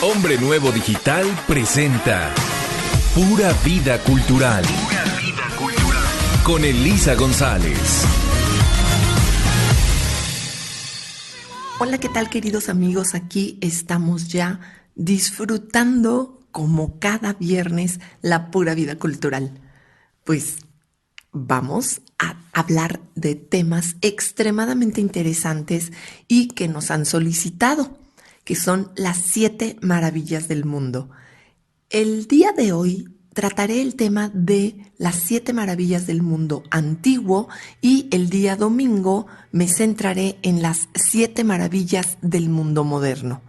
Hombre Nuevo Digital presenta Pura Vida Cultural. Pura Vida Cultural. Con Elisa González. Hola, ¿qué tal, queridos amigos? Aquí estamos ya disfrutando, como cada viernes, la pura vida cultural. Pues vamos a hablar de temas extremadamente interesantes y que nos han solicitado, que son las 7 maravillas del mundo. El día de hoy trataré el tema de las 7 maravillas del mundo antiguo y el día domingo me centraré en las 7 maravillas del mundo moderno.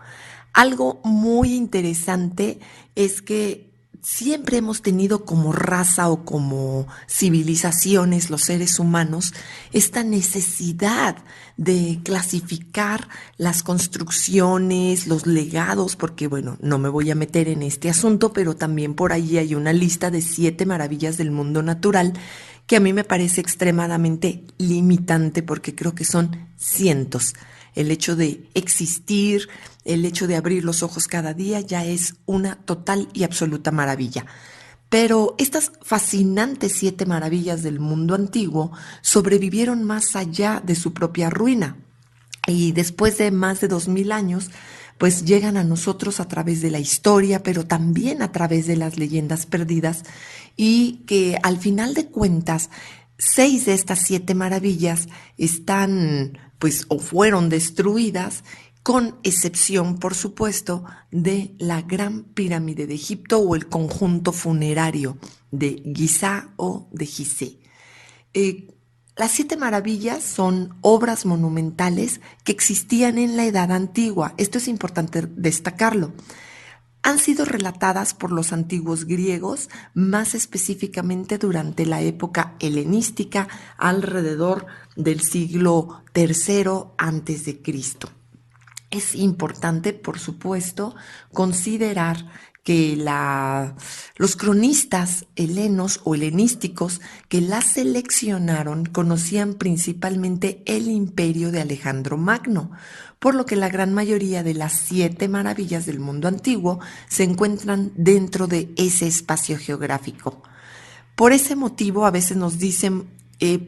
Algo muy interesante es que siempre hemos tenido como raza o como civilizaciones, los seres humanos, esta necesidad de clasificar las construcciones, los legados, porque bueno, no me voy a meter en este asunto, pero también por ahí hay una lista de 7 maravillas del mundo natural que a mí me parece extremadamente limitante porque creo que son cientos. El hecho de existir, el hecho de abrir los ojos cada día ya es una total y absoluta maravilla. Pero estas fascinantes 7 maravillas del mundo antiguo sobrevivieron más allá de su propia ruina. Y después de más de 2000 años, pues llegan a nosotros a través de la historia, pero también a través de las leyendas perdidas, y que al final de cuentas, 6 de estas 7 maravillas están, pues, o fueron destruidas, con excepción, por supuesto, de la Gran Pirámide de Egipto o el conjunto funerario de Giza o de Gizeh. Las 7 maravillas son obras monumentales que existían en la Edad Antigua. Esto es importante destacarlo. Han sido relatadas por los antiguos griegos, más específicamente durante la época helenística, alrededor del siglo III antes de Cristo. Es importante, por supuesto, considerar que los cronistas helenos o helenísticos que las seleccionaron conocían principalmente el imperio de Alejandro Magno, por lo que la gran mayoría de las 7 maravillas del mundo antiguo se encuentran dentro de ese espacio geográfico. Por ese motivo a veces nos dicen,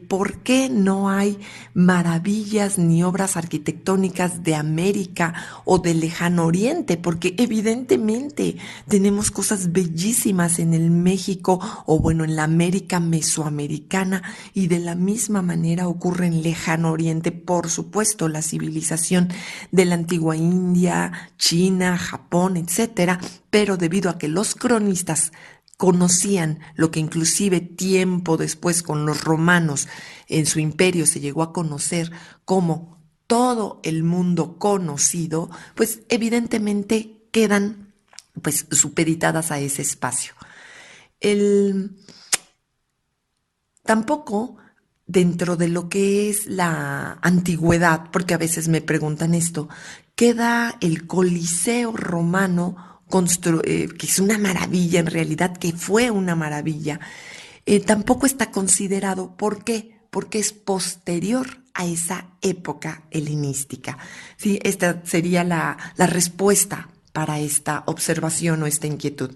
¿por qué no hay maravillas ni obras arquitectónicas de América o del Lejano Oriente? Porque evidentemente tenemos cosas bellísimas en el México o bueno, en la América mesoamericana, y de la misma manera ocurre en Lejano Oriente, por supuesto, la civilización de la antigua India, China, Japón, etcétera, pero debido a que los cronistas conocían lo que inclusive tiempo después con los romanos en su imperio se llegó a conocer como todo el mundo conocido, pues evidentemente quedan pues supeditadas a ese espacio. Tampoco dentro de lo que es la antigüedad, porque a veces me preguntan esto, queda el Coliseo romano que es una maravilla en realidad, que fue una maravilla. Tampoco está considerado. ¿Por qué? Porque es posterior a esa época helenística. Sí, esta sería la respuesta para esta observación o esta inquietud.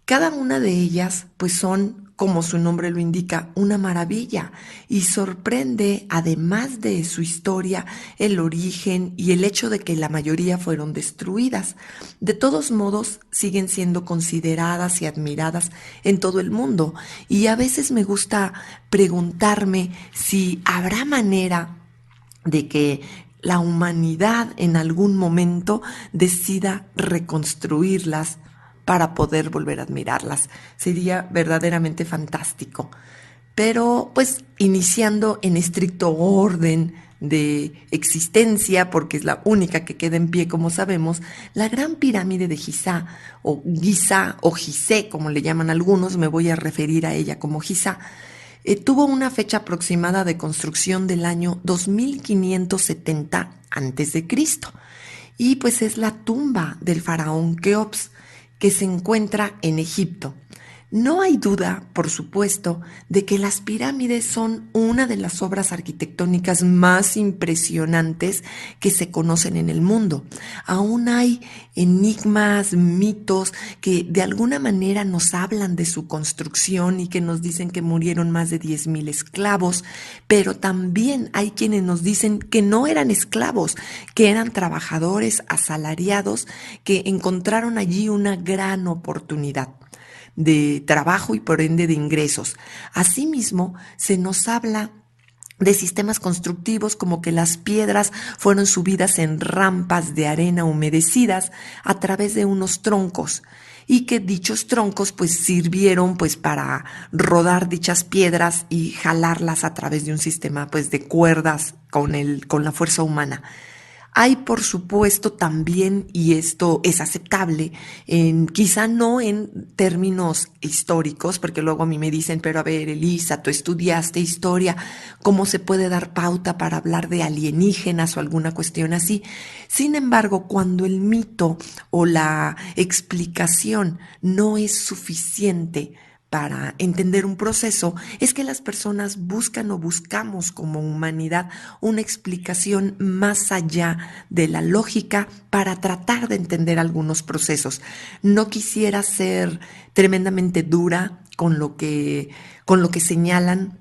Cada una de ellas, pues son, como su nombre lo indica, una maravilla, y sorprende, además de su historia, el origen y el hecho de que la mayoría fueron destruidas. De todos modos, siguen siendo consideradas y admiradas en todo el mundo, y a veces me gusta preguntarme si habrá manera de que la humanidad en algún momento decida reconstruirlas para poder volver a admirarlas. Sería verdaderamente fantástico. Pero pues iniciando en estricto orden de existencia, porque es la única que queda en pie, como sabemos, la Gran Pirámide de Giza o Gizeh, como le llaman algunos, me voy a referir a ella como Giza, tuvo una fecha aproximada de construcción del año 2570 a.C. Y pues es la tumba del faraón Keops, que se encuentra en Egipto. No hay duda, por supuesto, de que las pirámides son una de las obras arquitectónicas más impresionantes que se conocen en el mundo. Aún hay enigmas, mitos que de alguna manera nos hablan de su construcción y que nos dicen que murieron más de 10,000 esclavos, pero también hay quienes nos dicen que no eran esclavos, que eran trabajadores asalariados que encontraron allí una gran oportunidad de trabajo y por ende de ingresos. Asimismo, se nos habla de sistemas constructivos como que las piedras fueron subidas en rampas de arena humedecidas a través de unos troncos y que dichos troncos pues sirvieron pues para rodar dichas piedras y jalarlas a través de un sistema pues de cuerdas con la fuerza humana. Hay, por supuesto, también, y esto es aceptable, quizá no en términos históricos, porque luego a mí me dicen, pero a ver, Elisa, tú estudiaste historia, ¿cómo se puede dar pauta para hablar de alienígenas o alguna cuestión así? Sin embargo, cuando el mito o la explicación no es suficiente para entender un proceso, es que las personas buscan o buscamos como humanidad una explicación más allá de la lógica para tratar de entender algunos procesos. No quisiera ser tremendamente dura con lo que señalan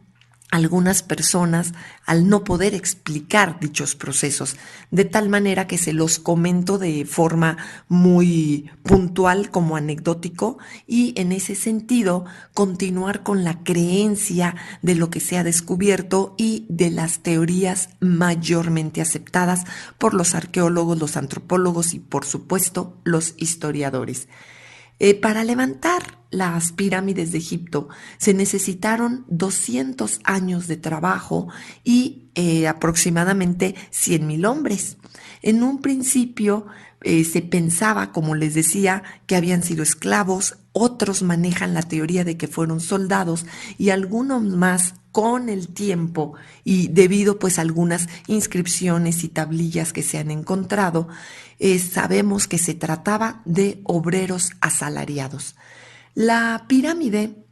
algunas personas al no poder explicar dichos procesos, de tal manera que se los comento de forma muy puntual como anecdótico y en ese sentido continuar con la creencia de lo que se ha descubierto y de las teorías mayormente aceptadas por los arqueólogos, los antropólogos y por supuesto los historiadores. Para levantar las pirámides de Egipto se necesitaron 200 años de trabajo y aproximadamente 100,000 hombres. En un principio se pensaba, como les decía, que habían sido esclavos, otros manejan la teoría de que fueron soldados y algunos más con el tiempo y debido pues a algunas inscripciones y tablillas que se han encontrado, sabemos que se trataba de obreros asalariados. La pirámide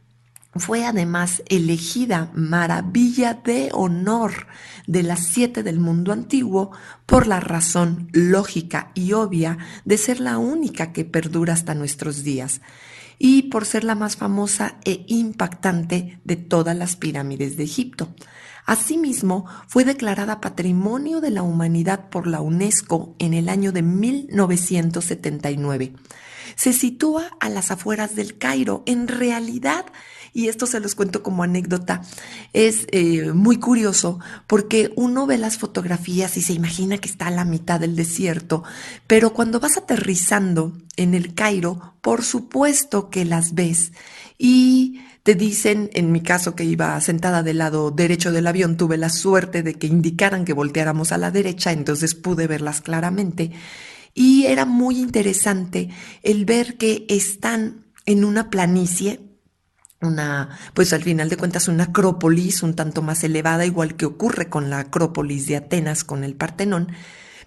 fue además elegida maravilla de honor de las 7 del mundo antiguo por la razón lógica y obvia de ser la única que perdura hasta nuestros días y por ser la más famosa e impactante de todas las pirámides de Egipto. Asimismo, fue declarada Patrimonio de la Humanidad por la UNESCO en el año de 1979. Se sitúa a las afueras del Cairo. En realidad, y esto se los cuento como anécdota, es muy curioso porque uno ve las fotografías y se imagina que está a la mitad del desierto, pero cuando vas aterrizando en el Cairo, por supuesto que las ves y te dicen, en mi caso que iba sentada del lado derecho del avión, tuve la suerte de que indicaran que volteáramos a la derecha, entonces pude verlas claramente. Y era muy interesante el ver que están en una planicie, pues al final de cuentas una acrópolis un tanto más elevada, igual que ocurre con la acrópolis de Atenas con el Partenón,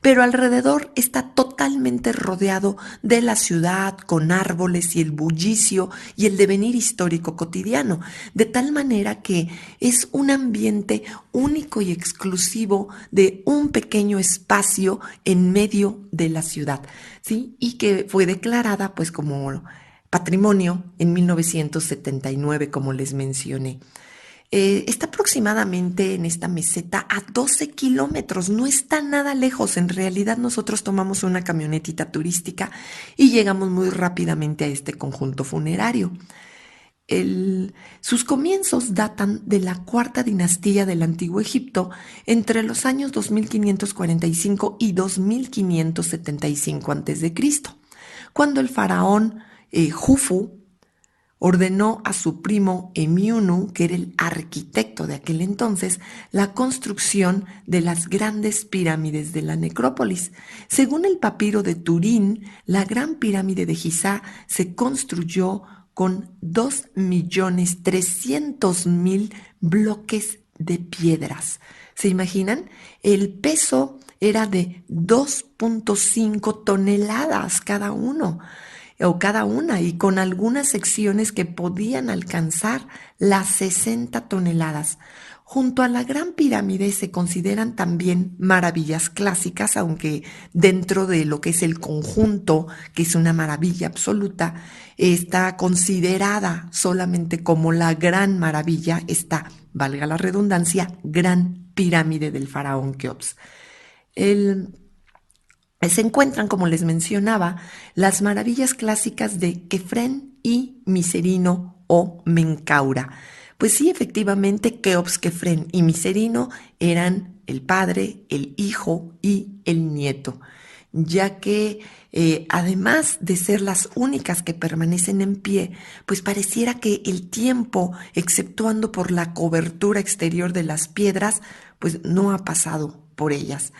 pero alrededor está totalmente rodeado de la ciudad, con árboles y el bullicio y el devenir histórico cotidiano, de tal manera que es un ambiente único y exclusivo de un pequeño espacio en medio de la ciudad, ¿sí? Y que fue declarada pues como patrimonio en 1979, como les mencioné. Está aproximadamente en esta meseta a 12 kilómetros, no está nada lejos. En realidad nosotros tomamos una camionetita turística y llegamos muy rápidamente a este conjunto funerario. Sus comienzos datan de la cuarta dinastía del Antiguo Egipto entre los años 2545 y 2575 a.C., cuando el faraón Jufu ordenó a su primo Emiunu, que era el arquitecto de aquel entonces, la construcción de las grandes pirámides de la necrópolis. Según el papiro de Turín, la gran pirámide de Giza se construyó con 2,300,000 bloques de piedras. ¿Se imaginan? El peso era de 2,5 toneladas cada uno. o cada una, y con algunas secciones que podían alcanzar las 60 toneladas. Junto a la Gran Pirámide se consideran también maravillas clásicas, aunque dentro de lo que es el conjunto, que es una maravilla absoluta, está considerada solamente como la gran maravilla, esta, valga la redundancia, Gran Pirámide del faraón Keops. Se encuentran, como les mencionaba, las maravillas clásicas de Kefren y Micerino o Menkaura. Pues sí, efectivamente, Keops, Kefren y Micerino eran el padre, el hijo y el nieto, ya que además de ser las únicas que permanecen en pie, pues pareciera que el tiempo, exceptuando por la cobertura exterior de las piedras, pues no ha pasado por ellas.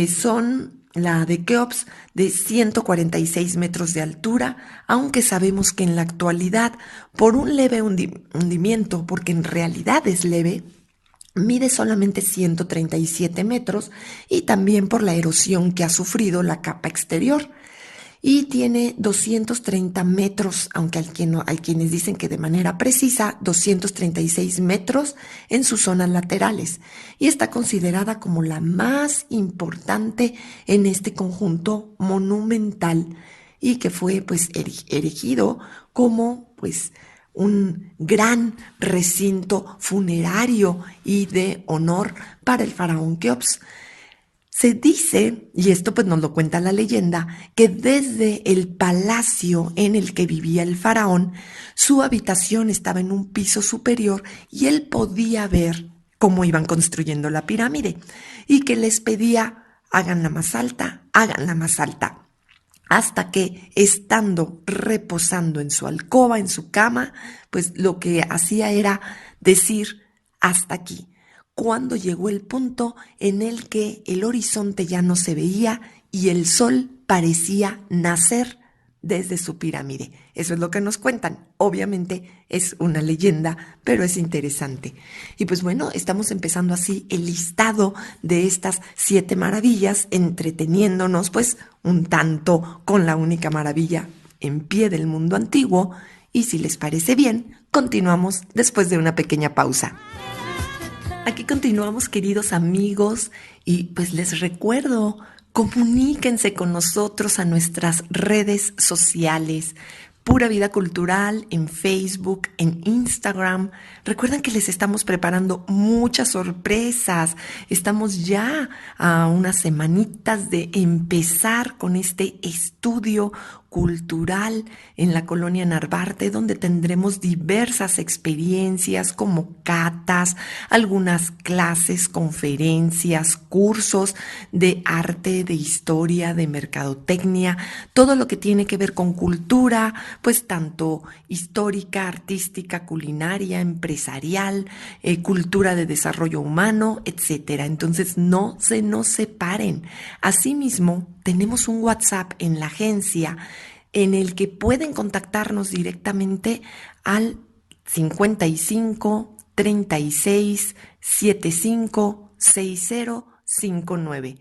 Son la de Keops de 146 metros de altura, aunque sabemos que en la actualidad, por un leve hundimiento, porque en realidad es leve, mide solamente 137 metros y también por la erosión que ha sufrido la capa exterior. Y tiene 230 metros, aunque hay quienes dicen que de manera precisa, 236 metros en sus zonas laterales. Y está considerada como la más importante en este conjunto monumental y que fue pues erigido como pues un gran recinto funerario y de honor para el faraón Keops. Se dice, y esto pues nos lo cuenta la leyenda, que desde el palacio en el que vivía el faraón, su habitación estaba en un piso superior y él podía ver cómo iban construyendo la pirámide y que les pedía, háganla más alta, hasta que, estando reposando en su alcoba, en su cama, pues lo que hacía era decir, hasta aquí, cuando llegó el punto en el que el horizonte ya no se veía y el sol parecía nacer desde su pirámide. Eso es lo que nos cuentan. Obviamente es una leyenda, pero es interesante. Y pues bueno, estamos empezando así el listado de estas 7 maravillas, entreteniéndonos pues un tanto con la única maravilla en pie del mundo antiguo. Y si les parece bien, continuamos después de una pequeña pausa. Aquí continuamos, queridos amigos, y pues les recuerdo, comuníquense con nosotros a nuestras redes sociales, Pura Vida Cultural en Facebook, en Instagram. Recuerden que les estamos preparando muchas sorpresas. Estamos ya a unas semanitas de empezar con este estudio cultural en la colonia Narvarte, donde tendremos diversas experiencias como catas, algunas clases, conferencias, cursos de arte, de historia, de mercadotecnia, todo lo que tiene que ver con cultura, pues tanto histórica, artística, culinaria, empresarial, cultura de desarrollo humano, etcétera. Entonces no se nos separen. Asimismo, tenemos un WhatsApp en la agencia en el que pueden contactarnos directamente al 55 36 75 6059.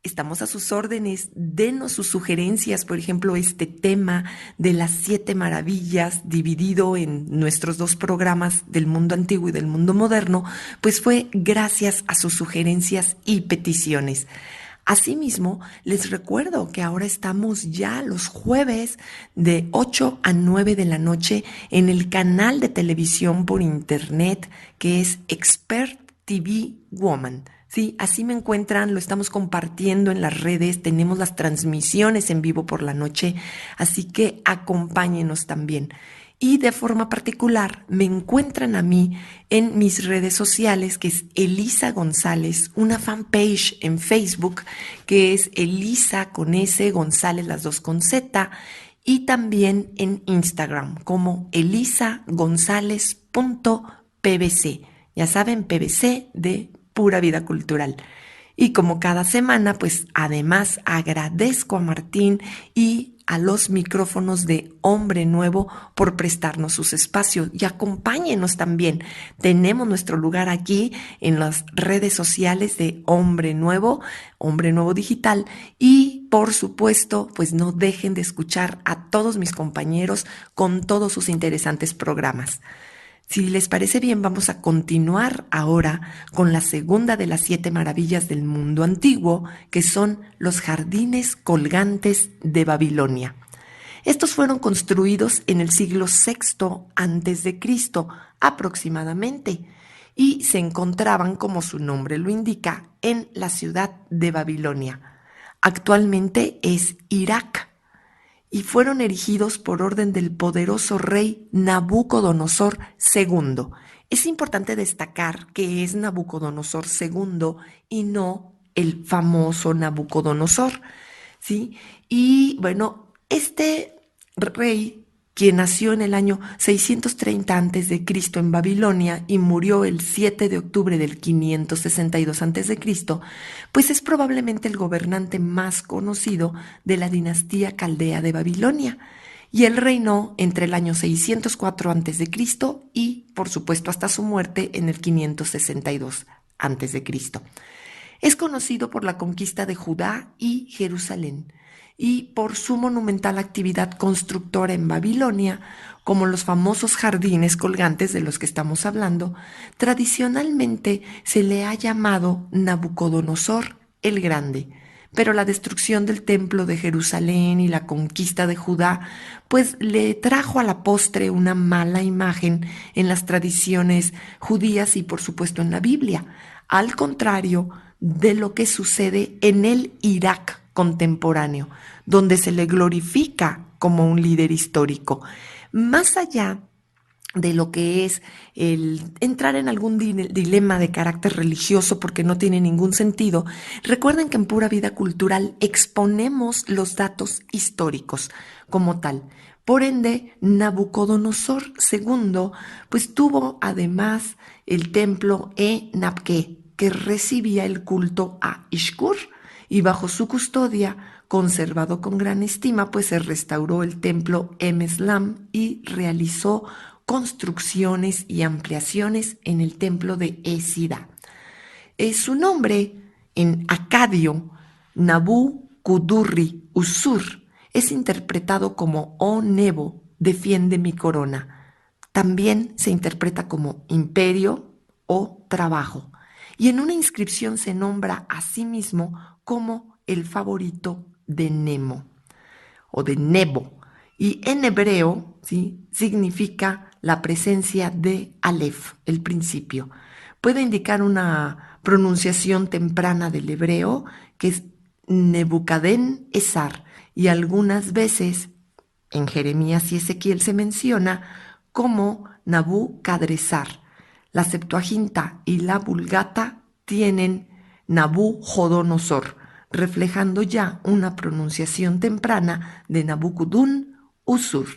Estamos a sus órdenes, denos sus sugerencias, por ejemplo, este tema de las 7 maravillas dividido en nuestros 2 programas del mundo antiguo y del mundo moderno, pues fue gracias a sus sugerencias y peticiones. Asimismo, les recuerdo que ahora estamos ya los jueves de 8 a 9 de la noche en el canal de televisión por internet que es Expert TV Woman. Sí, así me encuentran, lo estamos compartiendo en las redes, tenemos las transmisiones en vivo por la noche, así que acompáñenos también. Y de forma particular me encuentran a mí en mis redes sociales, que es Elisa González, una fanpage en Facebook que es Elisa con S, González las 2 con Z, y también en Instagram como elisagonzalez.pbc. Ya saben, PBC de Pura Vida Cultural. Y como cada semana, pues además agradezco a Martín y a los micrófonos de Hombre Nuevo por prestarnos sus espacios y acompáñenos también. Tenemos nuestro lugar aquí en las redes sociales de Hombre Nuevo Digital, y por supuesto, pues no dejen de escuchar a todos mis compañeros con todos sus interesantes programas. Si les parece bien, vamos a continuar ahora con la segunda de las 7 maravillas del mundo antiguo, que son los jardines colgantes de Babilonia. Estos fueron construidos en el siglo VI antes de Cristo, aproximadamente, y se encontraban, como su nombre lo indica, en la ciudad de Babilonia. Actualmente es Irak, y fueron erigidos por orden del poderoso rey Nabucodonosor II. Es importante destacar que es Nabucodonosor II y no el famoso Nabucodonosor, ¿sí? Y bueno, este rey, quien nació en el año 630 a.C. en Babilonia y murió el 7 de octubre del 562 a.C., pues es probablemente el gobernante más conocido de la dinastía caldea de Babilonia. Y él reinó entre el año 604 a.C. y, por supuesto, hasta su muerte en el 562 a.C. Es conocido por la conquista de Judá y Jerusalén y por su monumental actividad constructora en Babilonia, como los famosos jardines colgantes de los que estamos hablando. Tradicionalmente se le ha llamado Nabucodonosor el Grande, pero la destrucción del templo de Jerusalén y la conquista de Judá pues le trajo a la postre una mala imagen en las tradiciones judías y por supuesto en la Biblia, al contrario de lo que sucede en el Irak contemporáneo, donde se le glorifica como un líder histórico. Más allá de lo que es el entrar en algún dilema de carácter religioso, porque no tiene ningún sentido, recuerden que en Pura Vida Cultural exponemos los datos históricos como tal. Por ende, Nabucodonosor II pues tuvo además el templo Enapke, que recibía el culto a Ishkur, y bajo su custodia, conservado con gran estima, pues se restauró el templo Emeslam y realizó construcciones y ampliaciones en el templo de Esida. Su nombre en acadio, Nabu Kudurri Usur, es interpretado como Oh Nebo, defiende mi corona. También se interpreta como imperio o trabajo. Y en una inscripción se nombra a sí mismo como el favorito de Nemo o de Nebo. Y en hebreo, ¿sí?, significa la presencia de Aleph, el principio. Puede indicar una pronunciación temprana del hebreo, que es Nebucadén-Esar, y algunas veces en Jeremías y Ezequiel se menciona como Nabucadresar. La Septuaginta y la Vulgata tienen Nabujodonosor, reflejando ya una pronunciación temprana de Nabucudún Usur.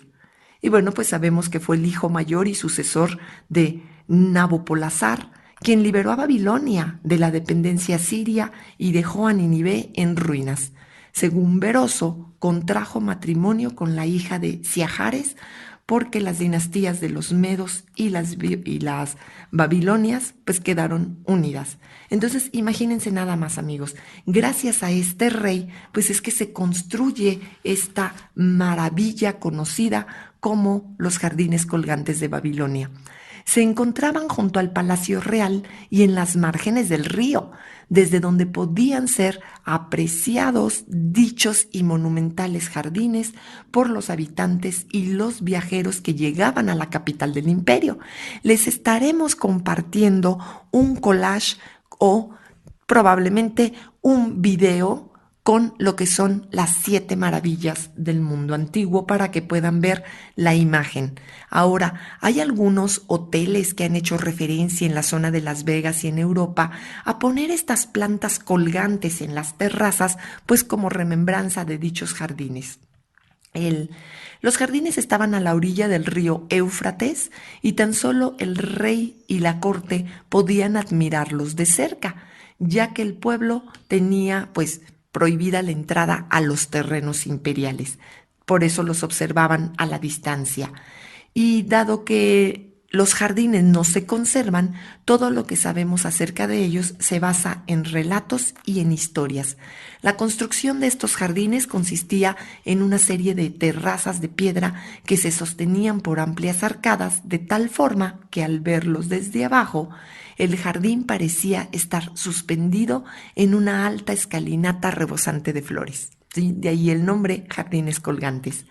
Y bueno, pues sabemos que fue el hijo mayor y sucesor de Nabopolassar, quien liberó a Babilonia de la dependencia siria y dejó a Nínive en ruinas. Según Beroso, contrajo matrimonio con la hija de Siahares, porque las dinastías de los Medos y las Babilonias pues quedaron unidas. Entonces, imagínense nada más, amigos, gracias a este rey, pues es que se construye esta maravilla conocida como los jardines colgantes de Babilonia. Se encontraban junto al Palacio Real y en las márgenes del río, desde donde podían ser apreciados dichos y monumentales jardines por los habitantes y los viajeros que llegaban a la capital del imperio. Les estaremos compartiendo un collage o probablemente un video con lo que son las 7 maravillas del mundo antiguo para que puedan ver la imagen. Ahora, hay algunos hoteles que han hecho referencia en la zona de Las Vegas y en Europa a poner estas plantas colgantes en las terrazas, pues como remembranza de dichos jardines. Los jardines estaban a la orilla del río Éufrates y tan solo el rey y la corte podían admirarlos de cerca, ya que el pueblo tenía, pues, prohibida la entrada a los terrenos imperiales. Por eso los observaban a la distancia. Y dado que los jardines no se conservan, todo lo que sabemos acerca de ellos se basa en relatos y en historias. La construcción de estos jardines consistía en una serie de terrazas de piedra que se sostenían por amplias arcadas, de tal forma que al verlos desde abajo, el jardín parecía estar suspendido en una alta escalinata rebosante de flores. ¿Sí? De ahí el nombre Jardines Colgantes.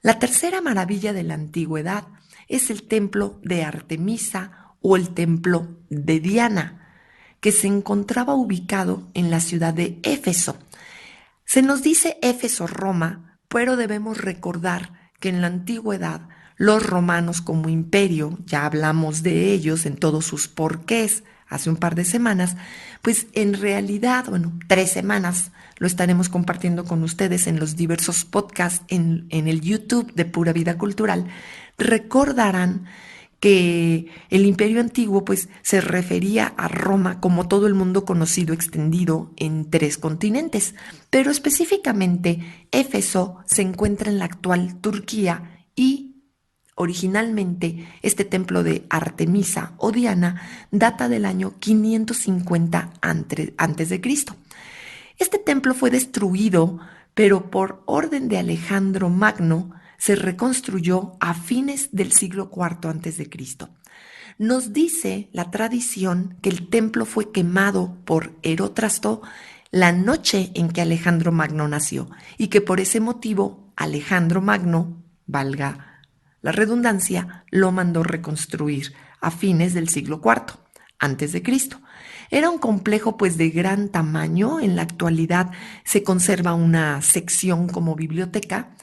La tercera maravilla de la antigüedad es el templo de Artemisa o el templo de Diana, que se encontraba ubicado en la ciudad de Éfeso. Se nos dice Éfeso-Roma, pero debemos recordar que en la antigüedad los romanos como imperio, ya hablamos de ellos en todos sus porqués hace un par de semanas, pues en realidad, 3 semanas, lo estaremos compartiendo con ustedes en los diversos podcasts en el YouTube de Pura Vida Cultural. Recordarán que el imperio antiguo pues se refería a Roma como todo el mundo conocido extendido en 3 continentes, pero específicamente Éfeso se encuentra en la actual Turquía y originalmente este templo de Artemisa o Diana data del año 550 antes de Cristo. Este templo fue destruido, pero por orden de Alejandro Magno se reconstruyó a fines del siglo IV antes de Cristo. Nos dice la tradición que el templo fue quemado por Erotrasto la noche en que Alejandro Magno nació y que por ese motivo Alejandro Magno, valga la redundancia, lo mandó reconstruir a fines del siglo IV antes de Cristo. Era un complejo pues de gran tamaño. En la actualidad se conserva una sección como biblioteca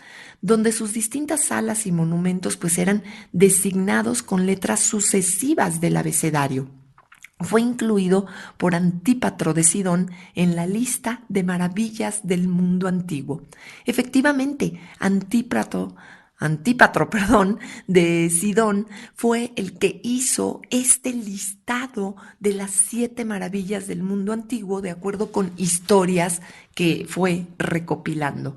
donde sus distintas salas y monumentos pues eran designados con letras sucesivas del abecedario. Fue incluido por Antípatro de Sidón en la lista de maravillas del mundo antiguo. Efectivamente, Antípatro de Sidón fue el que hizo este listado de las 7 maravillas del mundo antiguo de acuerdo con historias que fue recopilando.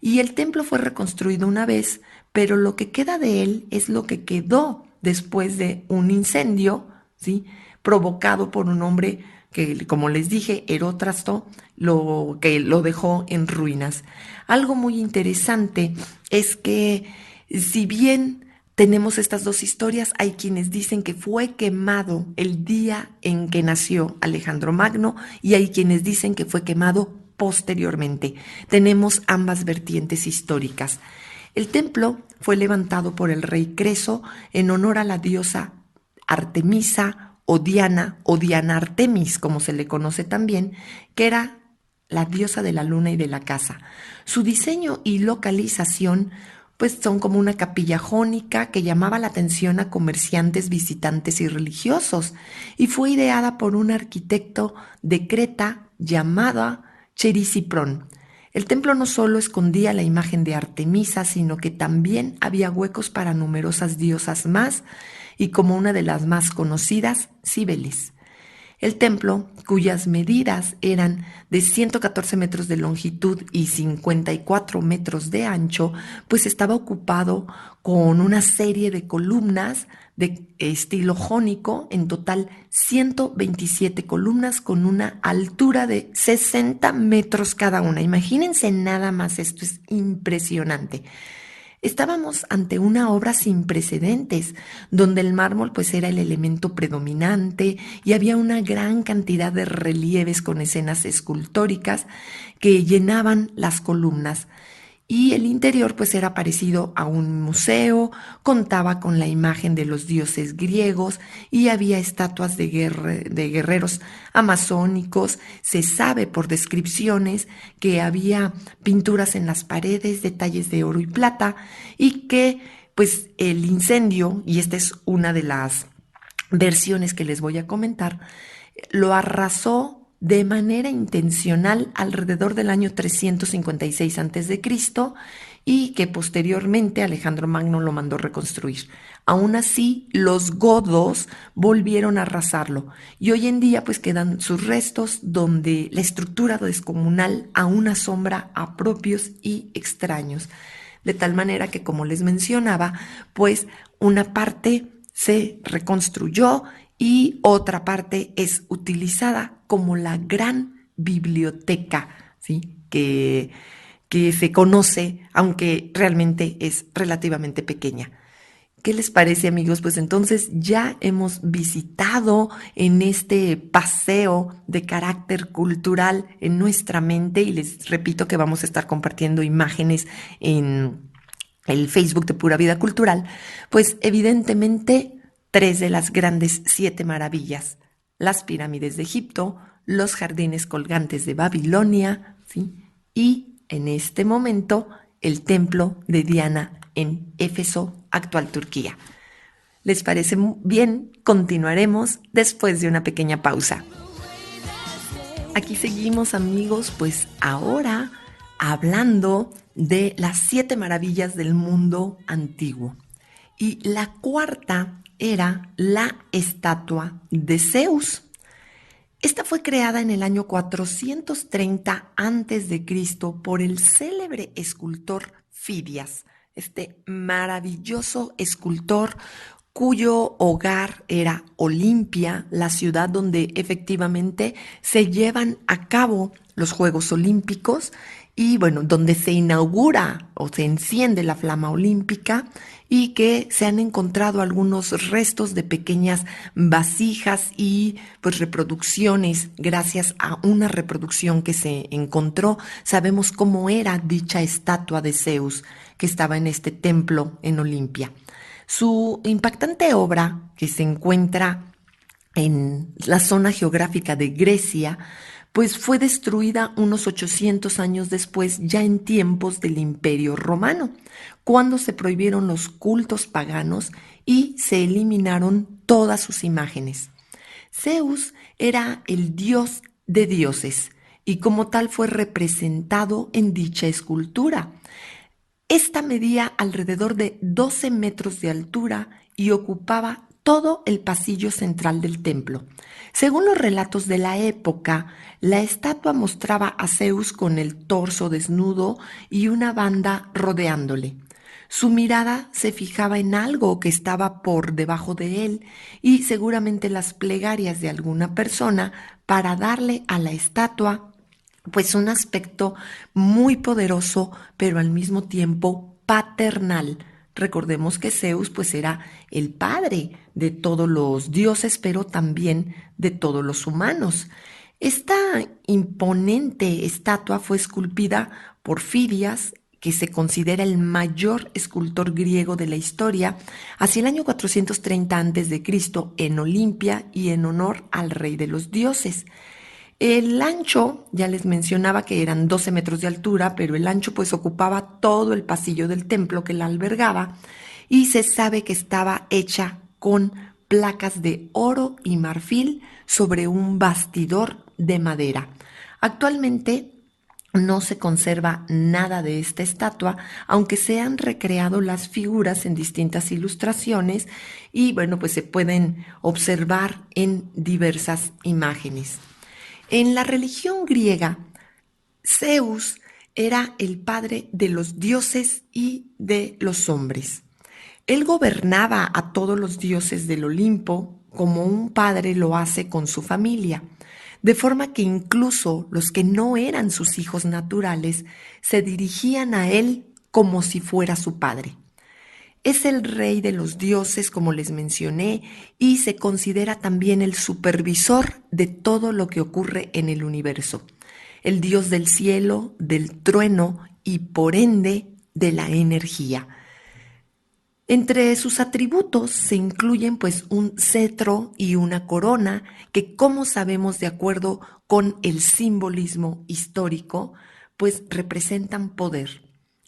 Y el templo fue reconstruido una vez, pero lo que queda de él es lo que quedó después de un incendio, ¿sí?, provocado por un hombre que, como les dije, Erotrasto, que lo dejó en ruinas. Algo muy interesante es que si bien tenemos estas 2 historias, hay quienes dicen que fue quemado el día en que nació Alejandro Magno y hay quienes dicen que fue quemado posteriormente. Tenemos ambas vertientes históricas. El templo fue levantado por el rey Creso en honor a la diosa Artemisa o Diana Artemis, como se le conoce también, que era la diosa de la luna y de la casa. Su diseño y localización pues son como una capilla jónica que llamaba la atención a comerciantes, visitantes y religiosos, y fue ideada por un arquitecto de Creta llamado Cherisiprón. El templo no solo escondía la imagen de Artemisa, sino que también había huecos para numerosas diosas más, y como una de las más conocidas, Cibeles. El templo, cuyas medidas eran de 114 metros de longitud y 54 metros de ancho, pues estaba ocupado con una serie de columnas de estilo jónico, en total 127 columnas con una altura de 60 metros cada una. Imagínense nada más, esto es impresionante. Estábamos ante una obra sin precedentes, donde el mármol pues era el elemento predominante y había una gran cantidad de relieves con escenas escultóricas que llenaban las columnas. Y el interior pues era parecido a un museo, contaba con la imagen de los dioses griegos y había estatuas de guerreros amazónicos. Se sabe por descripciones que había pinturas en las paredes, detalles de oro y plata, y que pues el incendio, y esta es una de las versiones que les voy a comentar, lo arrasó de manera intencional alrededor del año 356 a.C. y que posteriormente Alejandro Magno lo mandó reconstruir. Aún así, los godos volvieron a arrasarlo y hoy en día pues quedan sus restos donde la estructura descomunal aún asombra a propios y extraños. De tal manera que, como les mencionaba, pues una parte se reconstruyó y otra parte es utilizada como la gran biblioteca, ¿sí? que se conoce, aunque realmente es relativamente pequeña. ¿Qué les parece, amigos? Pues entonces ya hemos visitado en este paseo de carácter cultural en nuestra mente y les repito que vamos a estar compartiendo imágenes en el Facebook de Pura Vida Cultural, pues evidentemente tres de las grandes siete maravillas, las pirámides de Egipto, los jardines colgantes de Babilonia, ¿sí? Y en este momento el templo de Diana en Éfeso, actual Turquía. ¿Les parece bien? Continuaremos después de una pequeña pausa. Aquí seguimos, amigos, pues ahora hablando de las siete maravillas del mundo antiguo. Y la cuarta era la estatua de Zeus. Esta fue creada en el año 430 a.C. por el célebre escultor Fidias, este maravilloso escultor cuyo hogar era Olimpia, la ciudad donde efectivamente se llevan a cabo los Juegos Olímpicos y bueno, donde se inaugura o se enciende la flama olímpica y que se han encontrado algunos restos de pequeñas vasijas y pues reproducciones. Gracias a una reproducción que se encontró, sabemos cómo era dicha estatua de Zeus que estaba en este templo en Olimpia. Su impactante obra, que se encuentra en la zona geográfica de Grecia, pues fue destruida unos 800 años después, ya en tiempos del Imperio Romano, cuando se prohibieron los cultos paganos y se eliminaron todas sus imágenes. Zeus era el dios de dioses y como tal fue representado en dicha escultura. Esta medía alrededor de 12 metros de altura y ocupaba todo el pasillo central del templo. Según los relatos de la época, la estatua mostraba a Zeus con el torso desnudo y una banda rodeándole. Su mirada se fijaba en algo que estaba por debajo de él y seguramente las plegarias de alguna persona para darle a la estatua pues un aspecto muy poderoso, pero al mismo tiempo paternal. Recordemos que Zeus pues era el padre de todos los dioses, pero también de todos los humanos. Esta imponente estatua fue esculpida por Fidias, que se considera el mayor escultor griego de la historia, hacia el año 430 a.C. en Olimpia y en honor al rey de los dioses. El ancho, ya les mencionaba que eran 12 metros de altura, pero el ancho pues ocupaba todo el pasillo del templo que la albergaba y se sabe que estaba hecha con placas de oro y marfil sobre un bastidor de madera. Actualmente no se conserva nada de esta estatua, aunque se han recreado las figuras en distintas ilustraciones y bueno, pues se pueden observar en diversas imágenes. En la religión griega, Zeus era el padre de los dioses y de los hombres. Él gobernaba a todos los dioses del Olimpo como un padre lo hace con su familia, de forma que incluso los que no eran sus hijos naturales se dirigían a él como si fuera su padre. Es el rey de los dioses, como les mencioné, y se considera también el supervisor de todo lo que ocurre en el universo. El dios del cielo, del trueno y por ende de la energía. Entre sus atributos se incluyen pues un cetro y una corona que, como sabemos de acuerdo con el simbolismo histórico, pues representan poder.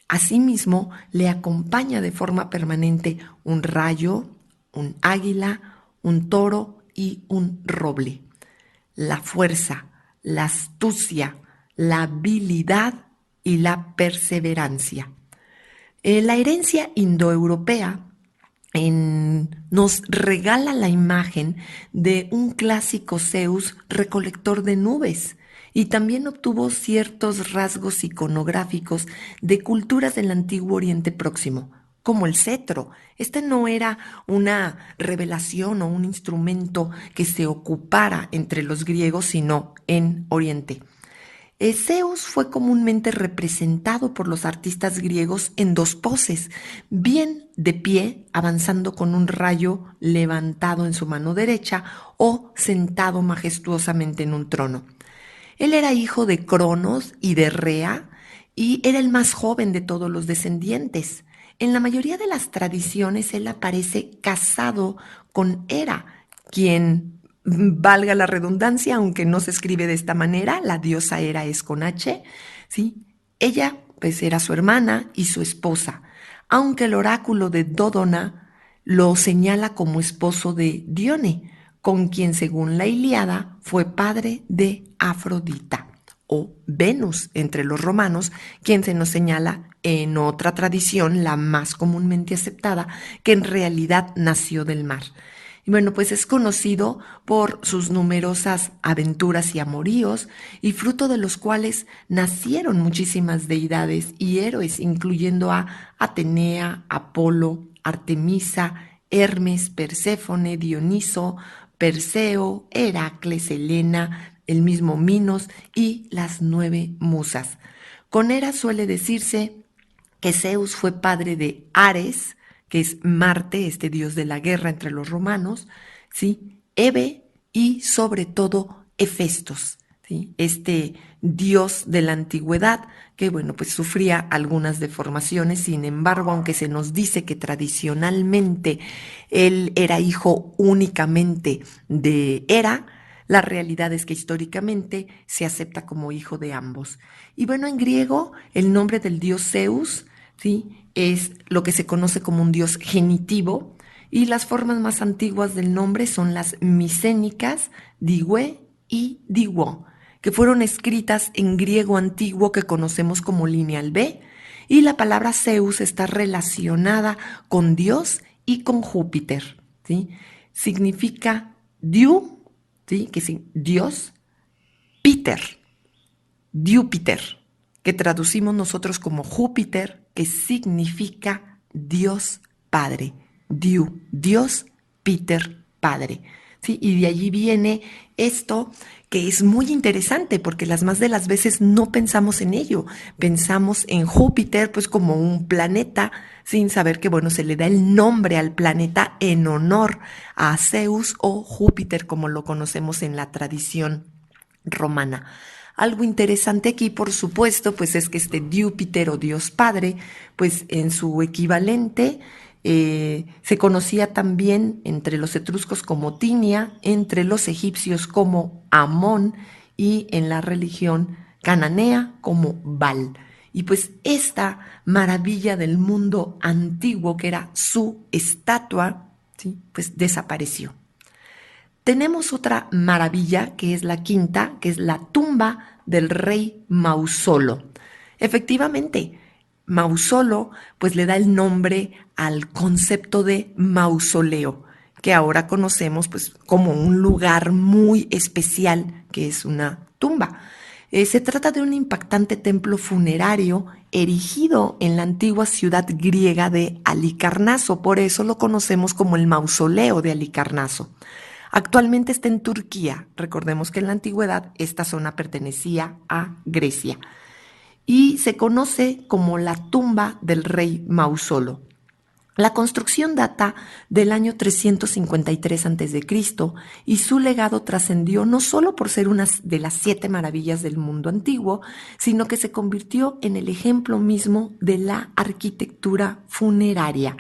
Asimismo, le acompaña de forma permanente un rayo, un águila, un toro y un roble. La fuerza, la astucia, la habilidad y la perseverancia. La herencia indoeuropea nos regala la imagen de un clásico Zeus recolector de nubes y también obtuvo ciertos rasgos iconográficos de culturas del antiguo Oriente Próximo, como el cetro. Este no era una revelación o un instrumento que se ocupara entre los griegos, sino en Oriente. Zeus fue comúnmente representado por los artistas griegos en dos poses, bien de pie, avanzando con un rayo levantado en su mano derecha, o sentado majestuosamente en un trono. Él era hijo de Cronos y de Rea y era el más joven de todos los descendientes. En la mayoría de las tradiciones él aparece casado con Hera, quien, valga la redundancia, aunque no se escribe de esta manera, la diosa Hera es con H, ¿sí? Ella pues era su hermana y su esposa, aunque el oráculo de Dodona lo señala como esposo de Dione, con quien según la Ilíada fue padre de Afrodita o Venus entre los romanos, quien se nos señala en otra tradición, la más comúnmente aceptada, que en realidad nació del mar. Y bueno, pues es conocido por sus numerosas aventuras y amoríos, y fruto de los cuales nacieron muchísimas deidades y héroes, incluyendo a Atenea, Apolo, Artemisa, Hermes, Perséfone, Dioniso, Perseo, Heracles, Helena, el mismo Minos y las 9 musas. Con Hera suele decirse que Zeus fue padre de Ares, que es Marte, este dios de la guerra entre los romanos, ¿sí? Hebe y sobre todo Hefestos, ¿sí? Este dios de la antigüedad que, bueno, pues sufría algunas deformaciones. Sin embargo, aunque se nos dice que tradicionalmente él era hijo únicamente de Hera, la realidad es que históricamente se acepta como hijo de ambos. Y bueno, en griego el nombre del dios Zeus, ¿sí?, es lo que se conoce como un dios genitivo, y las formas más antiguas del nombre son las micénicas, Digue y Diwo, que fueron escritas en griego antiguo que conocemos como lineal B, y la palabra Zeus está relacionada con Dios y con Júpiter, ¿sí? Significa Diu, ¿sí?, que es Dios, Peter, Júpiter, que traducimos nosotros como Júpiter, que significa Dios Padre. Dios, Peter, Padre. ¿Sí? Y de allí viene esto que es muy interesante porque las más de las veces no pensamos en ello. Pensamos en Júpiter pues como un planeta sin saber que, bueno, se le da el nombre al planeta en honor a Zeus o Júpiter como lo conocemos en la tradición romana. Algo interesante aquí, por supuesto, pues es que este Júpiter o Dios Padre, pues en su equivalente se conocía también entre los etruscos como Tinia, entre los egipcios como Amón y en la religión cananea como Baal. Y pues esta maravilla del mundo antiguo que era su estatua, ¿sí?, pues desapareció. Tenemos otra maravilla, que es la quinta, que es la tumba del rey Mausolo. Efectivamente, Mausolo pues le da el nombre al concepto de mausoleo, que ahora conocemos pues como un lugar muy especial, que es una tumba. Se trata de un impactante templo funerario erigido en la antigua ciudad griega de Halicarnaso, por eso lo conocemos como el mausoleo de Halicarnaso. Actualmente está en Turquía. Recordemos que en la antigüedad esta zona pertenecía a Grecia y se conoce como la tumba del rey Mausolo. La construcción data del año 353 a.C. y su legado trascendió no solo por ser una de las 7 maravillas del mundo antiguo, sino que se convirtió en el ejemplo mismo de la arquitectura funeraria.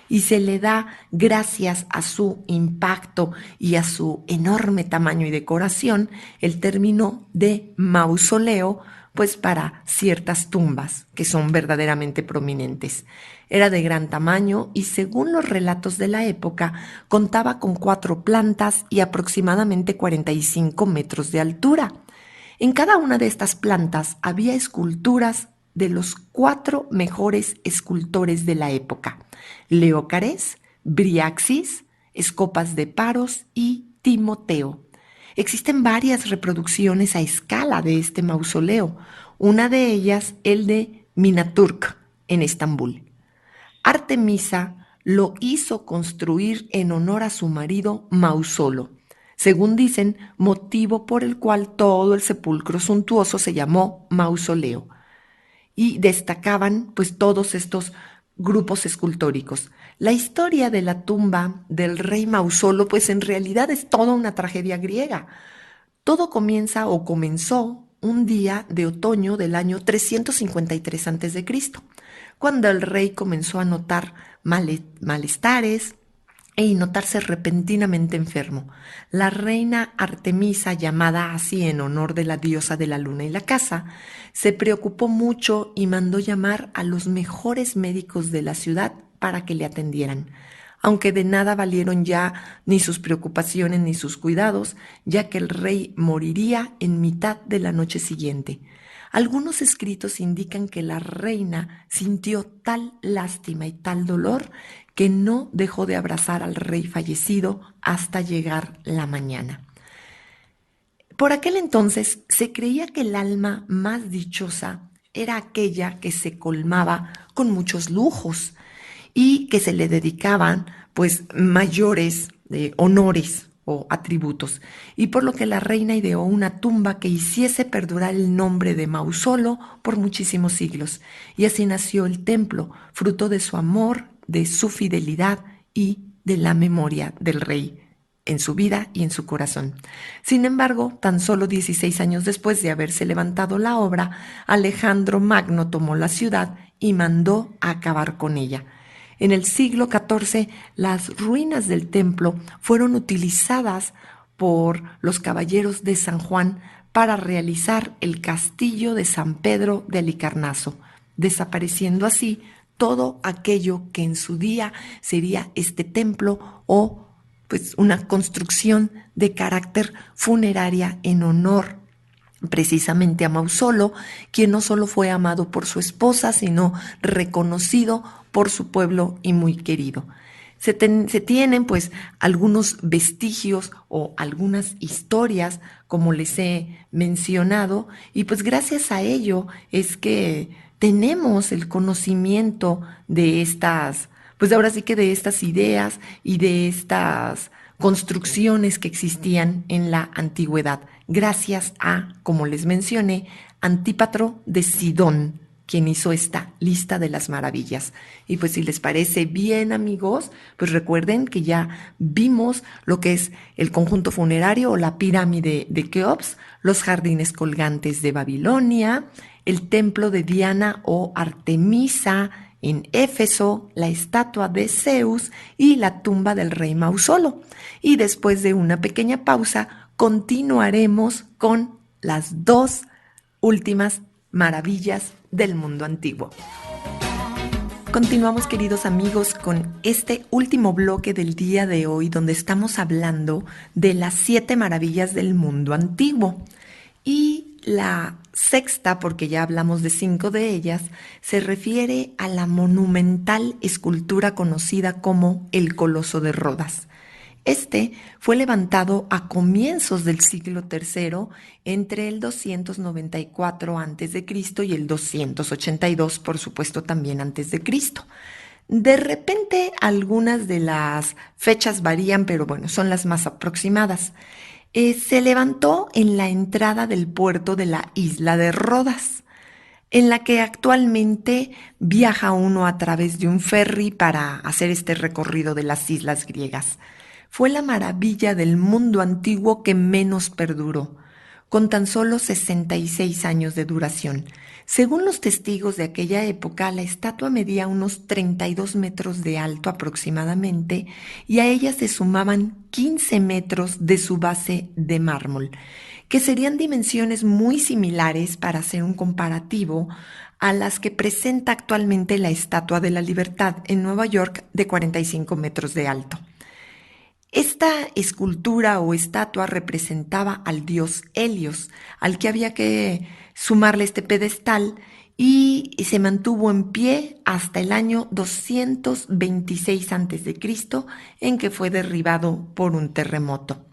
Y se le da, gracias a su impacto y a su enorme tamaño y decoración, el término de mausoleo, pues para ciertas tumbas que son verdaderamente prominentes. Era de gran tamaño y, según los relatos de la época, contaba con 4 plantas y aproximadamente 45 metros de altura. En cada una de estas plantas había esculturas de los 4 mejores escultores de la época: Leócares, Briaxis, Escopas de Paros y Timoteo. Existen varias reproducciones a escala de este mausoleo, una de ellas el de Minaturk en Estambul. Artemisa lo hizo construir en honor a su marido Mausolo, según dicen, motivo por el cual todo el sepulcro suntuoso se llamó mausoleo. Y destacaban pues todos estos grupos escultóricos. La historia de la tumba del rey Mausolo pues en realidad es toda una tragedia griega. Todo comienza o comenzó un día de otoño del año 353 a.C., cuando el rey comenzó a notar malestares y notarse repentinamente enfermo. La reina Artemisa, llamada así en honor de la diosa de la luna y la casa, se preocupó mucho y mandó llamar a los mejores médicos de la ciudad para que le atendieran, aunque de nada valieron ya ni sus preocupaciones ni sus cuidados, ya que el rey moriría en mitad de la noche siguiente. Algunos escritos indican que la reina sintió tal lástima y tal dolor que no dejó de abrazar al rey fallecido hasta llegar la mañana. Por aquel entonces se creía que el alma más dichosa era aquella que se colmaba con muchos lujos y que se le dedicaban pues mayores honores o atributos, y por lo que la reina ideó una tumba que hiciese perdurar el nombre de Mausolo por muchísimos siglos, y así nació el templo, fruto de su amor, de su fidelidad y de la memoria del rey en su vida y en su corazón. Sin embargo, tan solo 16 años después de haberse levantado la obra, Alejandro Magno tomó la ciudad y mandó a acabar con ella. En el siglo XIV, las ruinas del templo fueron utilizadas por los caballeros de San Juan para realizar el castillo de San Pedro de Halicarnaso, desapareciendo así todo aquello que en su día sería este templo o pues una construcción de carácter funeraria en honor precisamente a Mausolo, quien no solo fue amado por su esposa, sino reconocido por su pueblo y muy querido. Se tienen pues algunos vestigios o algunas historias, como les he mencionado, y pues gracias a ello es que tenemos el conocimiento de estas, pues ahora sí que de estas ideas y de estas construcciones que existían en la antigüedad, gracias a, como les mencioné, Antípatro de Sidón, quien hizo esta lista de las maravillas. Y pues si les parece bien, amigos, pues recuerden que ya vimos lo que es el conjunto funerario o la pirámide de Keops, los jardines colgantes de Babilonia, el templo de Diana o Artemisa en Éfeso, la estatua de Zeus y la tumba del rey Mausolo. Y después de una pequeña pausa, continuaremos con las dos últimas maravillas del mundo antiguo. Continuamos, queridos amigos, con este último bloque del día de hoy, donde estamos hablando de las 7 maravillas del mundo antiguo. Y la sexta, porque ya hablamos de 5 de ellas, se refiere a la monumental escultura conocida como el Coloso de Rodas. Este fue levantado a comienzos del siglo III, entre el 294 a.C. y el 282, por supuesto, también antes de Cristo. De repente, algunas de las fechas varían, pero bueno, son las más aproximadas. Se levantó en la entrada del puerto de la isla de Rodas, en la que actualmente viaja uno a través de un ferry para hacer este recorrido de las islas griegas. Fue la maravilla del mundo antiguo que menos perduró, con tan solo 66 años de duración. Según los testigos de aquella época, la estatua medía unos 32 metros de alto aproximadamente y a ella se sumaban 15 metros de su base de mármol, que serían dimensiones muy similares, para hacer un comparativo, a las que presenta actualmente la Estatua de la Libertad en Nueva York, de 45 metros de alto. Esta escultura o estatua representaba al dios Helios, al que había que sumarle este pedestal, y se mantuvo en pie hasta el año 226 a.C., en que fue derribado por un terremoto.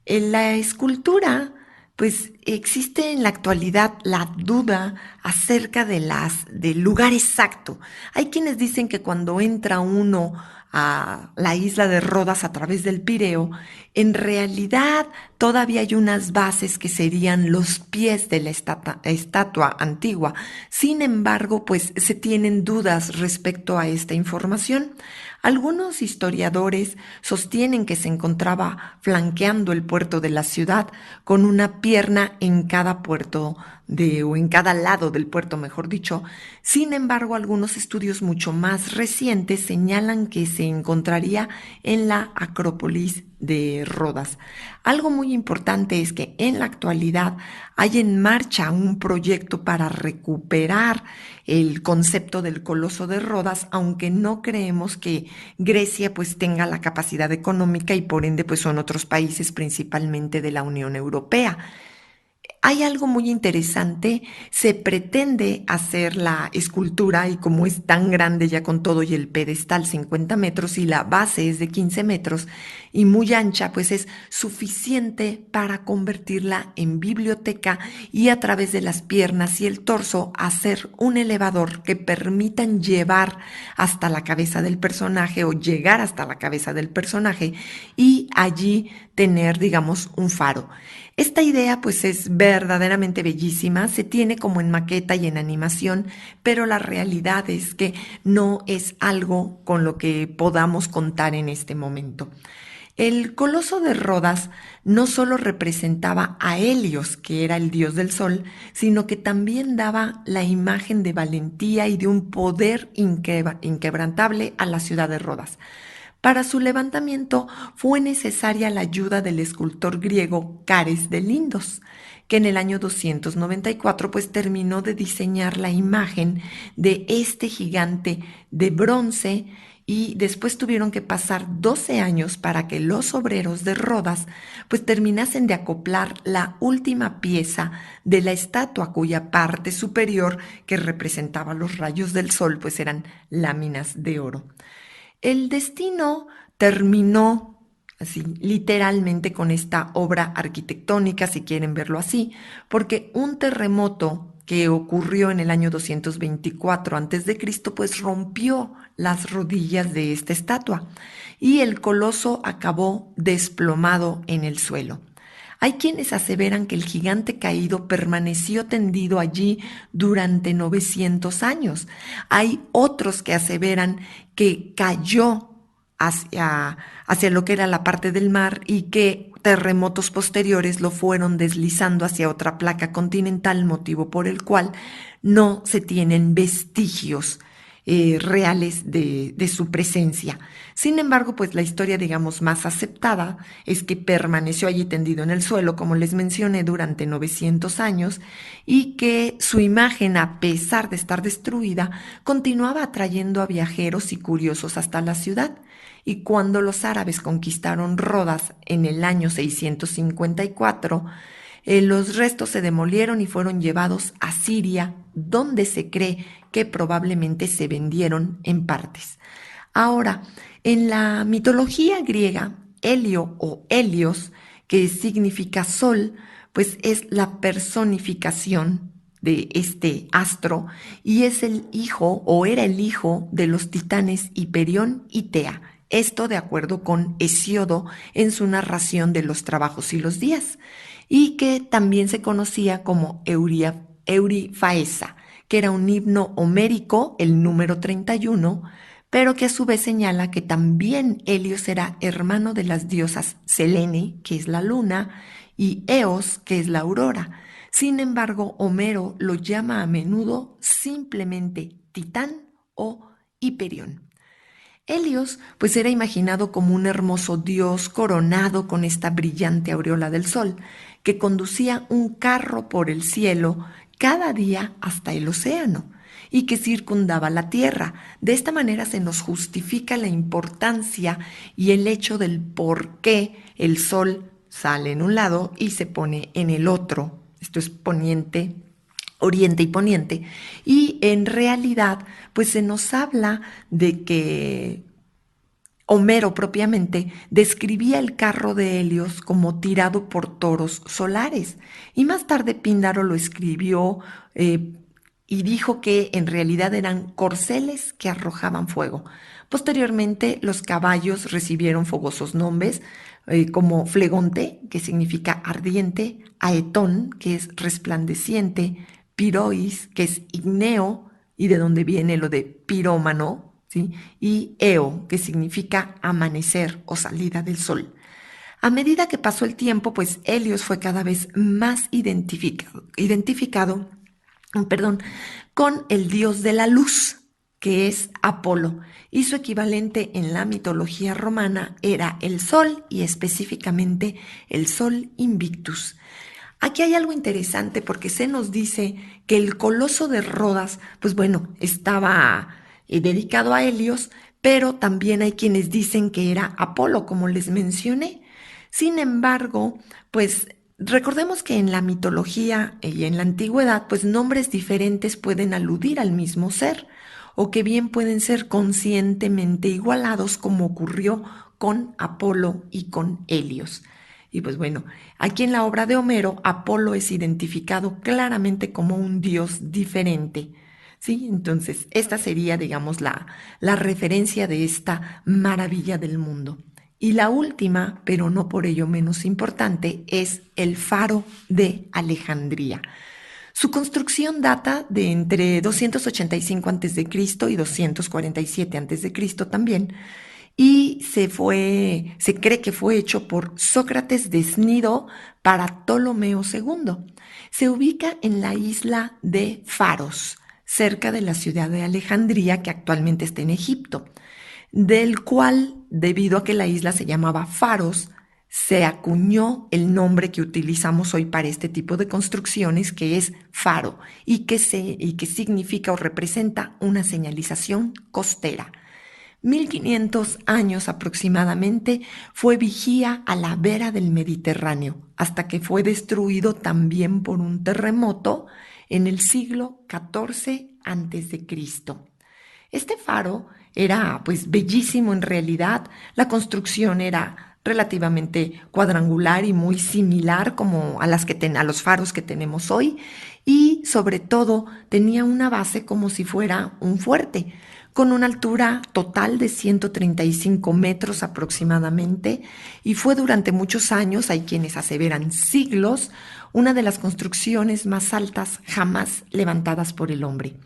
La escultura pues existe en la actualidad la duda acerca del lugar exacto. Hay quienes dicen que cuando entra uno a la isla de Rodas a través del Pireo, en realidad todavía hay unas bases que serían los pies de la estatua antigua. Sin embargo, pues se tienen dudas respecto a esta información. Algunos historiadores sostienen que se encontraba flanqueando el puerto de la ciudad con una pierna en cada puerto o en cada lado del puerto, mejor dicho. Sin embargo, algunos estudios mucho más recientes señalan que se encontraría en la Acrópolis de Rodas. Algo muy importante es que en la actualidad hay en marcha un proyecto para recuperar el concepto del Coloso de Rodas, aunque no creemos que Grecia pues tenga la capacidad económica y por ende pues son otros países principalmente de la Unión Europea. Hay algo muy interesante, se pretende hacer la escultura y como es tan grande ya con todo y el pedestal 50 metros y la base es de 15 metros y muy ancha, pues es suficiente para convertirla en biblioteca y a través de las piernas y el torso hacer un elevador que permitan llevar hasta la cabeza del personaje o llegar hasta la cabeza del personaje y allí tener, digamos, un faro. Esta idea pues es verdaderamente bellísima, se tiene como en maqueta y en animación, pero la realidad es que no es algo con lo que podamos contar en este momento. El Coloso de Rodas no solo representaba a Helios, que era el dios del sol, sino que también daba la imagen de valentía y de un poder inquebrantable a la ciudad de Rodas. Para su levantamiento fue necesaria la ayuda del escultor griego Cares de Lindos, que en el año 294 pues terminó de diseñar la imagen de este gigante de bronce y después tuvieron que pasar 12 años para que los obreros de Rodas pues terminasen de acoplar la última pieza de la estatua cuya parte superior que representaba los rayos del sol pues eran láminas de oro. El destino terminó así, literalmente con esta obra arquitectónica, si quieren verlo así, porque un terremoto que ocurrió en el año 224 a.C., pues rompió las rodillas de esta estatua y el coloso acabó desplomado en el suelo. Hay quienes aseveran que el gigante caído permaneció tendido allí durante 900 años. Hay otros que aseveran que cayó hacia lo que era la parte del mar y que terremotos posteriores lo fueron deslizando hacia otra placa continental, motivo por el cual no se tienen vestigios reales de su presencia. Sin embargo, pues la historia, digamos, más aceptada es que permaneció allí tendido en el suelo, como les mencioné, durante 900 años y que su imagen, a pesar de estar destruida, continuaba atrayendo a viajeros y curiosos hasta la ciudad. Y cuando los árabes conquistaron Rodas en el año 654, los restos se demolieron y fueron llevados a Siria, donde se cree que probablemente se vendieron en partes. Ahora, en la mitología griega, Helio o Helios, que significa sol, pues es la personificación de este astro y es el hijo o era el hijo de los titanes Hiperión y Tea. Esto de acuerdo con Hesíodo en su narración de los trabajos y los días, y que también se conocía como Eurifaesa, que era un himno homérico, el número 31, pero que a su vez señala que también Helios era hermano de las diosas Selene, que es la luna, y Eos, que es la aurora. Sin embargo, Homero lo llama a menudo simplemente Titán o Hiperión. Helios, pues era imaginado como un hermoso dios coronado con esta brillante aureola del sol, que conducía un carro por el cielo cada día hasta el océano y que circundaba la tierra. De esta manera se nos justifica la importancia y el hecho del por qué el sol sale en un lado y se pone en el otro. Esto es poniente, oriente y poniente, y en realidad pues se nos habla de que Homero propiamente describía el carro de Helios como tirado por toros solares y más tarde Píndaro lo escribió y dijo que en realidad eran corceles que arrojaban fuego. Posteriormente los caballos recibieron fogosos nombres como Flegonte, que significa ardiente, Aetón, que es resplandeciente, Pirois, que es igneo y de donde viene lo de pirómano, ¿sí? Y Eo, que significa amanecer o salida del sol. A medida que pasó el tiempo, pues Helios fue cada vez más identificado perdón, con el dios de la luz, que es Apolo, y su equivalente en la mitología romana era el sol y específicamente el sol Invictus. Aquí hay algo interesante porque se nos dice que el coloso de Rodas, pues bueno, estaba dedicado a Helios, pero también hay quienes dicen que era Apolo, como les mencioné. Sin embargo, pues recordemos que en la mitología y en la antigüedad, pues nombres diferentes pueden aludir al mismo ser o que bien pueden ser conscientemente igualados como ocurrió con Apolo y con Helios. Y pues bueno, aquí en la obra de Homero, Apolo es identificado claramente como un dios diferente. ¿Sí? Entonces, esta sería, digamos, la referencia de esta maravilla del mundo. Y la última, pero no por ello menos importante, es el Faro de Alejandría. Su construcción data de entre 285 a.C. y 247 a.C. también, y se cree que fue hecho por Sócrates de Cnido para Ptolomeo II. Se ubica en la isla de Faros, cerca de la ciudad de Alejandría, que actualmente está en Egipto, del cual, debido a que la isla se llamaba Faros, se acuñó el nombre que utilizamos hoy para este tipo de construcciones, que es faro, y que significa o representa una señalización costera. 1500 años aproximadamente fue vigía a la vera del Mediterráneo, hasta que fue destruido también por un terremoto en el siglo XIV a.C. Este faro era pues bellísimo en realidad, la construcción era relativamente cuadrangular y muy similar como a los faros que tenemos hoy, y sobre todo tenía una base como si fuera un fuerte, con una altura total de 135 metros aproximadamente, y fue durante muchos años, hay quienes aseveran siglos, una de las construcciones más altas jamás levantadas por el hombre.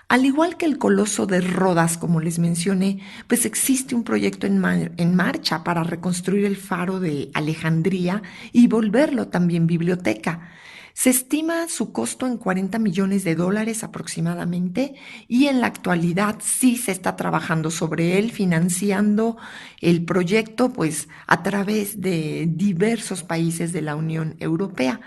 Al igual que el Coloso de Rodas, como les mencioné, pues existe un proyecto en marcha para reconstruir el faro de Alejandría y volverlo también biblioteca. Se estima su costo en 40 millones de dólares aproximadamente, y en la actualidad sí se está trabajando sobre él, financiando el proyecto pues a través de diversos países de la Unión Europea.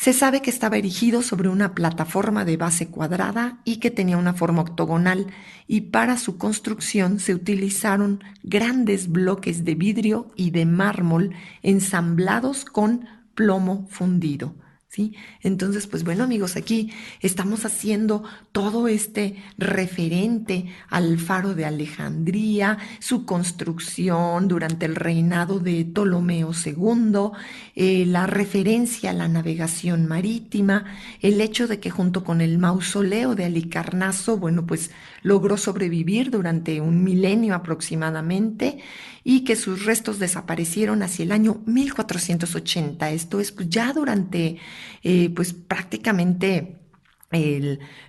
Se sabe que estaba erigido sobre una plataforma de base cuadrada y que tenía una forma octogonal, y para su construcción se utilizaron grandes bloques de vidrio y de mármol ensamblados con plomo fundido. ¿Sí? Entonces, pues bueno, amigos, aquí estamos haciendo todo este referente al faro de Alejandría, su construcción durante el reinado de Ptolomeo II, la referencia a la navegación marítima, el hecho de que junto con el mausoleo de Halicarnaso, bueno, pues logró sobrevivir durante un milenio aproximadamente, y que sus restos desaparecieron hacia el año 1480. Esto es pues, ya durante pues prácticamente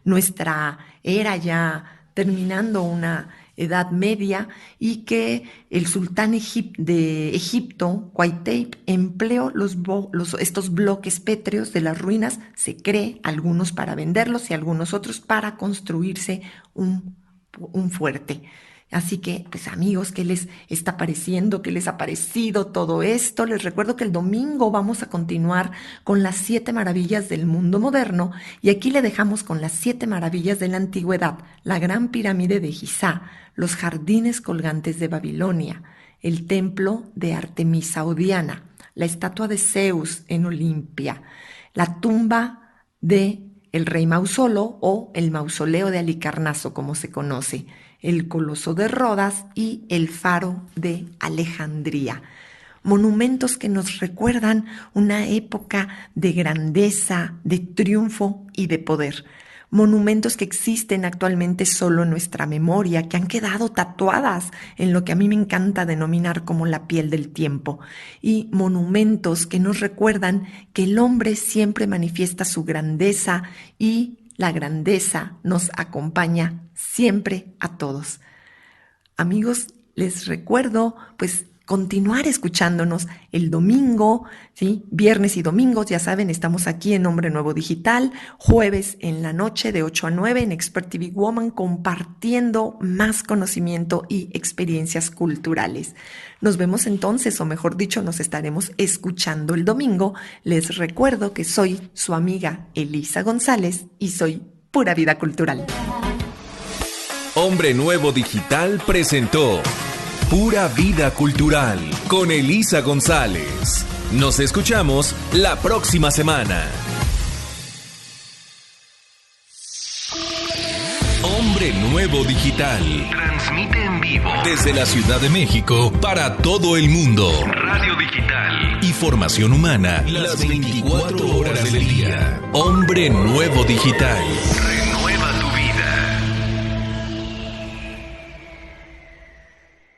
nuestra era, ya terminando una Edad Media, y que el sultán de Egipto, Qaitbay, empleó estos bloques pétreos de las ruinas, se cree, algunos para venderlos y algunos otros para construirse un fuerte. Así que, pues amigos, ¿qué les está pareciendo? ¿Qué les ha parecido todo esto? Les recuerdo que el domingo vamos a continuar con las 7 maravillas del mundo moderno, y aquí le dejamos con las 7 maravillas de la antigüedad: la Gran Pirámide de Giza, los jardines colgantes de Babilonia, el templo de Artemisa o Diana, la estatua de Zeus en Olimpia, la tumba de el Rey Mausolo o el Mausoleo de Halicarnaso, como se conoce, el Coloso de Rodas y el Faro de Alejandría. Monumentos que nos recuerdan una época de grandeza, de triunfo y de poder. Monumentos que existen actualmente solo en nuestra memoria, que han quedado tatuadas en lo que a mí me encanta denominar como la piel del tiempo. Y monumentos que nos recuerdan que el hombre siempre manifiesta su grandeza y la grandeza nos acompaña siempre a todos. Amigos, les recuerdo continuar escuchándonos el domingo, ¿sí? Viernes y domingos, ya saben, estamos aquí en Hombre Nuevo Digital, jueves en la noche de 8 a 9 en Expert TV Woman, compartiendo más conocimiento y experiencias culturales. Nos vemos entonces, o mejor dicho, nos estaremos escuchando el domingo. Les recuerdo que soy su amiga Elisa González y soy Pura Vida Cultural. Hombre Nuevo Digital presentó Pura Vida Cultural con Elisa González. Nos escuchamos la próxima semana. Hombre Nuevo Digital. Transmite en vivo desde la Ciudad de México para todo el mundo. Radio digital y formación humana las 24 horas del día. Hombre Nuevo Digital.